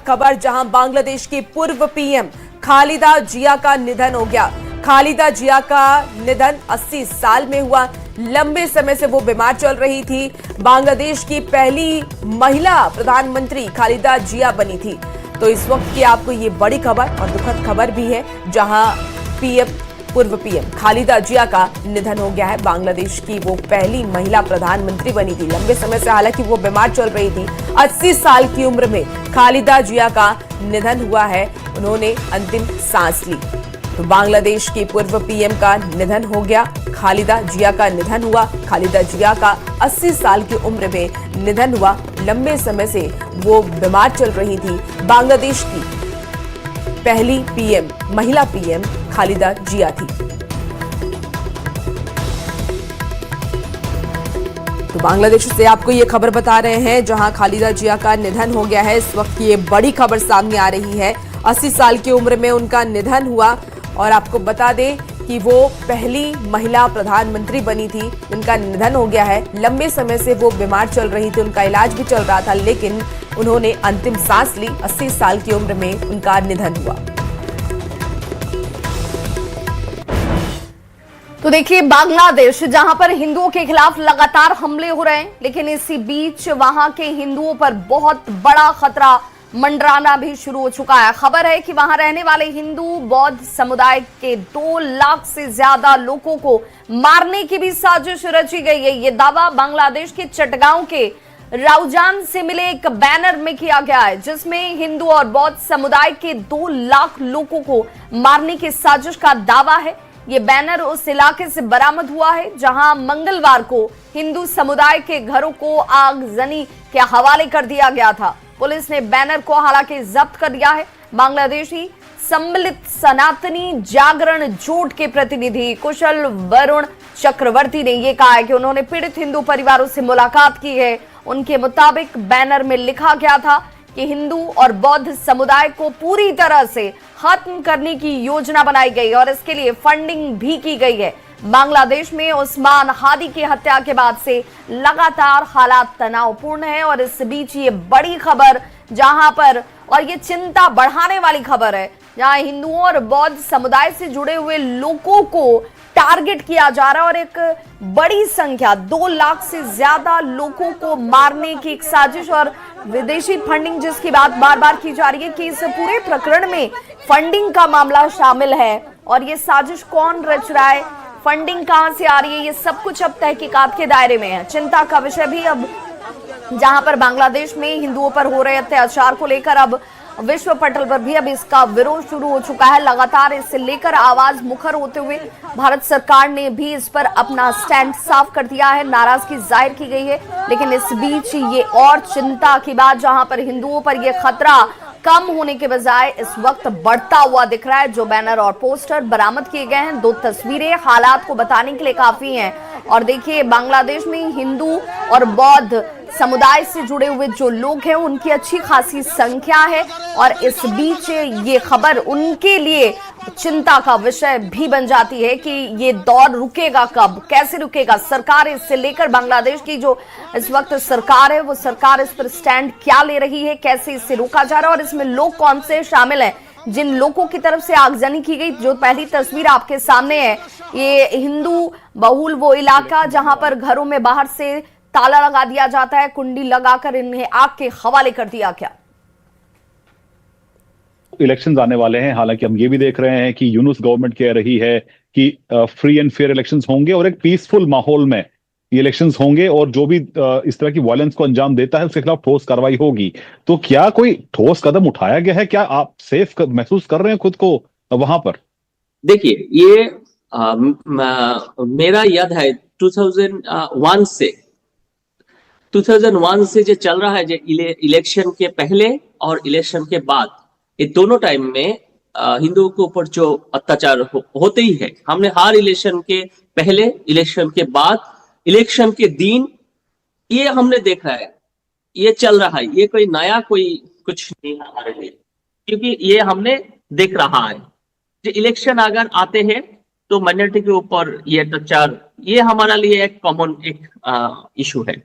खबर, जहां बांग्लादेश की पूर्व पीएम खालिदा जिया का निधन हो गया। खालिदा जिया का निधन 80 साल में हुआ। लंबे समय से वो बीमार चल रही थी। बांग्लादेश की पहली महिला प्रधानमंत्री खालिदा जिया बनी थी। तो इस वक्त की आपको ये बड़ी खबर और दुखद खबर भी है, जहां पूर्व पीएम खालिदा जिया का निधन हो गया है। बांग्लादेश की वो पहली महिला प्रधानमंत्री बनी थी। लंबे समय से हालांकि वो बीमार चल रही थी। 80 साल की उम्र में खालिदा जिया का निधन हुआ है। उन्होंने अंतिम सांस ली। तो बांग्लादेश की पूर्व पीएम का निधन हो गया, खालिदा जिया का निधन हुआ। खालिदा जिया का 80 साल की उम्र में निधन हुआ। लंबे समय से वो बीमार चल रही थी। बांग्लादेश की पहली पीएम, महिला पीएम खालिदा जिया थी। तो बांग्लादेश से आपको ये खबर बता रहे हैं, जहां खालिदा जिया का निधन हो गया है। इस वक्त ये बड़ी खबर सामने आ रही है। 80 साल की उम्र में उनका निधन हुआ और आपको बता दें कि वो पहली महिला प्रधानमंत्री बनी थी। उनका निधन हो गया है। लंबे समय से वो बीमार चल रही थी, उनका इलाज भी चल रहा था, लेकिन उन्होंने अंतिम सांस ली। 80 साल की उम्र में उनका निधन हुआ। तो देखिए, बांग्लादेश जहां पर हिंदुओं के खिलाफ लगातार हमले हो रहे हैं, लेकिन इसी बीच वहां के हिंदुओं पर बहुत बड़ा खतरा मंडराना भी शुरू हो चुका है। खबर है कि वहां रहने वाले हिंदू बौद्ध समुदाय के 2 लाख से ज्यादा लोगों को मारने की भी साजिश रची गई है। ये दावा बांग्लादेश के चटगांव के राउजान से मिले एक बैनर में किया गया है, जिसमें हिंदू और बौद्ध समुदाय के 2 लाख लोगों को मारने की साजिश का दावा है। ये बैनर उस इलाके से बरामद हुआ है, जहां मंगलवार को हिंदू समुदाय के घरों को आगजनी के हवाले कर दिया गया था। पुलिस ने बैनर को हालांकि जब्त कर दिया है। बांग्लादेशी सम्मिलित सनातनी जागरण जोट के प्रतिनिधि कुशल वरुण चक्रवर्ती ने यह कहा है कि उन्होंने पीड़ित हिंदू परिवारों से मुलाकात की है। उनके मुताबिक बैनर में लिखा गया था कि हिंदू और बौद्ध समुदाय को पूरी तरह से खत्म करने की योजना बनाई गई और इसके लिए फंडिंग भी की गई है। बांग्लादेश में उस्मान हादी की हत्या के बाद से लगातार हालात तनावपूर्ण है और इस बीच ये बड़ी खबर जहां पर, और ये चिंता बढ़ाने वाली खबर है, जहां हिंदुओं और बौद्ध समुदाय से जुड़े हुए लोगों को टारगेट किया जा रहा है और एक बड़ी संख्या 2 लाख से ज्यादा लोगों को मारने की एक साजिश और विदेशी फंडिंग जिसकी बात बार बार की जा रही है कि इस पूरे प्रकरण में फंडिंग का मामला शामिल है और ये साजिश कौन रच रहा है, फंडिंग कहां से आ रही है, ये सब कुछ अब तहकीकात के दायरे में है। चिंता का विषय भी अब, जहां पर बांग्लादेश में हिंदुओं पर हो रहे अत्याचार को लेकर अब विश्व पटल पर भी अब इसका विरोध शुरू हो चुका है। लगातार इससे लेकर आवाज मुखर होते हुए भारत सरकार ने भी इस पर अपना स्टैंड साफ कर दिया है, नाराजगी जाहिर की गई है। लेकिन इस बीच ये और चिंता की बात, जहां पर हिंदुओं पर यह खतरा कम होने के बजाय इस वक्त बढ़ता हुआ दिख रहा है। जो बैनर और पोस्टर बरामद किए गए हैं, 2 तस्वीरें हालात को बताने के लिए काफी हैं। और देखिए, बांग्लादेश में हिंदू और बौद्ध समुदाय से जुड़े हुए जो लोग हैं उनकी अच्छी खासी संख्या है और इस बीच ये खबर उनके लिए चिंता का विषय भी बन जाती है कि ये दौर रुकेगा कब, कैसे रुकेगा। सरकार इससे लेकर, बांग्लादेश की जो इस वक्त सरकार है, वो सरकार इस पर स्टैंड क्या ले रही है, कैसे इससे रोका जा रहा है और इसमें लोग कौन से शामिल हैं। जिन लोगों की तरफ से आगजनी की गई, जो पहली तस्वीर आपके सामने है, ये हिंदू बहुल वो इलाका जहां पर घरों में बाहर से ताला लगा दिया जाता है, कुंडी लगाकर इन्हें आग के हवाले कर दिया गया। इलेक्शंस आने वाले हैं। हालांकि हम ये भी देख रहे हैं कि यूनुस गवर्नमेंट कह रही है कि फ्री एंड फेयर इलेक्शंस होंगे और एक पीसफुल माहौल में ये इलेक्शंस होंगे और जो भी इस तरह की वायलेंस को अंजाम देता है उसके खिलाफ ठोस कार्रवाई होगी। तो क्या कोई ठोस कदम उठाया गया है? क्या आप सेफ महसूस कर रहे हैं खुद को वहां पर? देखिए, ये मेरा याद है 2001 से जो चल रहा है, जो इलेक्शन के पहले और इलेक्शन के बाद, ये दोनों टाइम में हिंदुओं के ऊपर जो अत्याचार होते ही है। हमने हर इलेक्शन के पहले, इलेक्शन के बाद, इलेक्शन के दिन ये हमने देखा है, ये चल रहा है। ये कोई नया कोई कुछ नहीं है हमारे लिए, क्योंकि ये हमने देख रहा है। जो इलेक्शन अगर आते हैं तो माइनॉरिटी के ऊपर ये अत्याचार, ये हमारे लिए एक कॉमन एक इशू है।